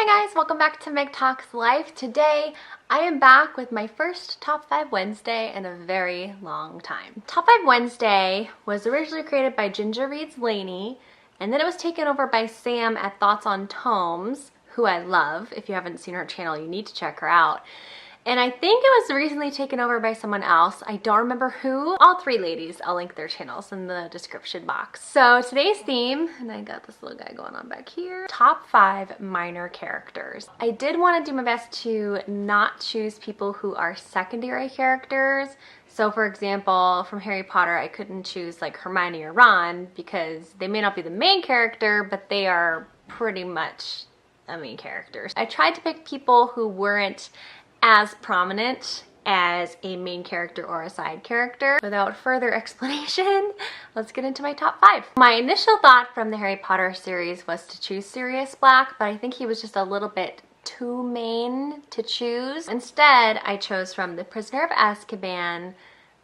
Hi guys, welcome back to Meg Talks Life. Today I am back with my first Top 5 Wednesday in a very long time. Top 5 Wednesday was originally created by Ginger Reads Laney, and then it was taken over by Sam at Thoughts on Tomes, who I love. If you haven't seen her channel, you need to check her out. And I think it was recently taken over by someone else. I don't remember who. All three ladies, I'll link their channels in the description box. So today's theme, and I got this little guy going on back here, top 5 minor characters. I did want to do my best to not choose people who are secondary characters. So for example, from Harry Potter, I couldn't choose like Hermione or Ron because they may not be the main character, but they are pretty much the main characters. I tried to pick people who weren't as prominent as a main character or a side character. Without further explanation, let's get into my top 5. My initial thought from the Harry Potter series was to choose Sirius Black, but I think he was just a little bit too main to choose. Instead, I chose from The Prisoner of Azkaban,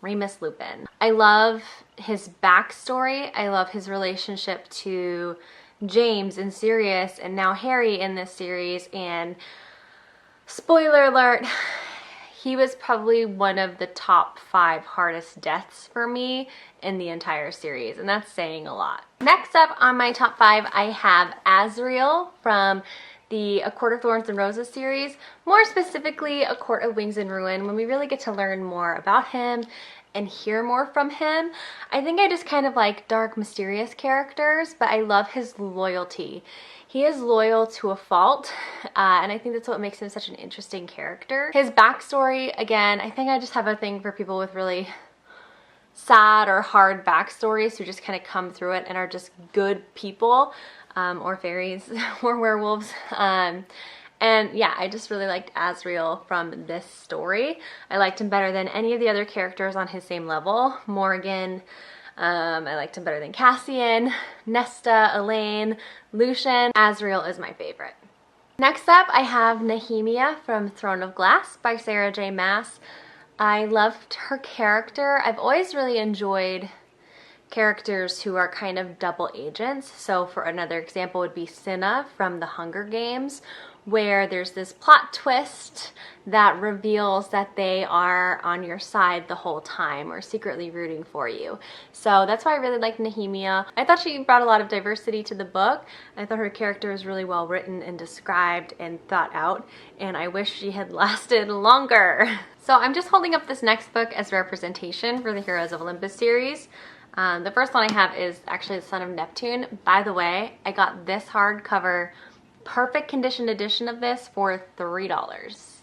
Remus Lupin. I love his backstory. I love his relationship to James and Sirius and now Harry in this series, and spoiler alert, he was probably one of the top 5 hardest deaths for me in the entire series, and that's saying a lot. Next up on my top 5, I have Azrael from the A Court of Thorns and Roses series, more specifically A Court of Wings and Ruin, when we really get to learn more about him and hear more from him. I think I just kind of like dark, mysterious characters, but I love his loyalty. He is loyal to a fault, and I think that's what makes him such an interesting character. His backstory, again, I think I just have a thing for people with really sad or hard backstories who just kind of come through it and are just good people, or fairies or werewolves. And yeah, I just really liked Azrael from this story. I liked him better than any of the other characters on his same level. Morgan, I liked him better than Cassian, Nesta, Elaine, Lucian. Azrael is my favorite. Next up, I have Nehemia from Throne of Glass by Sarah J. Maas. I loved her character. I've always really enjoyed characters who are kind of double agents. So for another example would be Cinna from The Hunger Games, where there's this plot twist that reveals that they are on your side the whole time or secretly rooting for you. So that's why I really liked Nehemia. I thought she brought a lot of diversity to the book. I thought her character was really well written and described and thought out, and I wish she had lasted longer. So I'm just holding up this next book as representation for the Heroes of Olympus series. The first one I have is actually The Son of Neptune. By the way, I got this hardcover perfect condition edition of this for $3.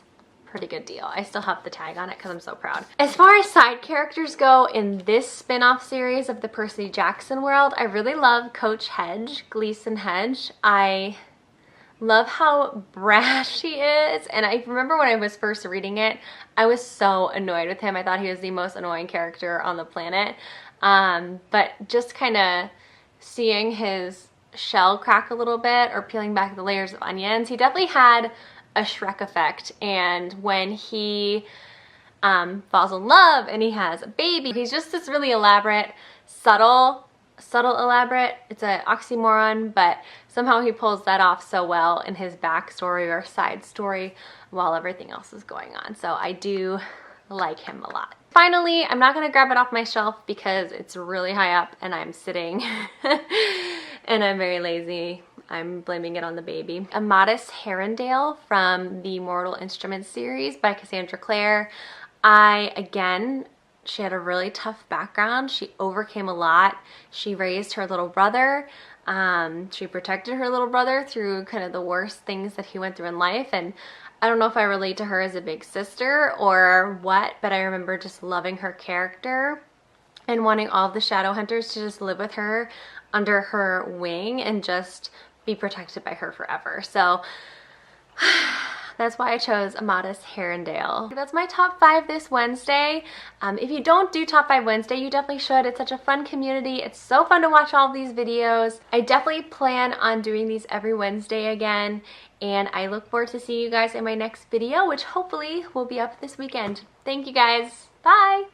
Pretty good deal. I still have the tag on it because I'm so proud. As far as side characters go in this spin-off series of the Percy Jackson world, I really love Coach Hedge, Gleason Hedge. I love how brash he is, and I remember when I was first reading it, I was so annoyed with him. I thought he was the most annoying character on the planet. But just kind of seeing his shell crack a little bit or peeling back the layers of onions, he definitely had a Shrek effect. And when he falls in love and he has a baby, he's just this really elaborate, subtle elaborate. It's an oxymoron, but somehow he pulls that off so well in his backstory or side story while everything else is going on. So I do like him a lot. Finally, I'm not going to grab it off my shelf because it's really high up and I'm sitting and I'm very lazy. I'm blaming it on the baby. Amadis Herondale from the Mortal Instruments series by Cassandra Clare. She had a really tough background. She overcame a lot. She raised her little brother. She protected her little brother through kind of the worst things that he went through in life, and I don't know if I relate to her as a big sister or what, but I remember just loving her character and wanting all of the shadow hunters to just live with her under her wing and just be protected by her forever. So that's why I chose Amadis Herondale. That's my top 5 this Wednesday. If you don't do top 5 Wednesday, you definitely should. It's such a fun community. It's so fun to watch all of these videos. I definitely plan on doing these every Wednesday again, and I look forward to seeing you guys in my next video, which hopefully will be up this weekend. Thank you guys. Bye!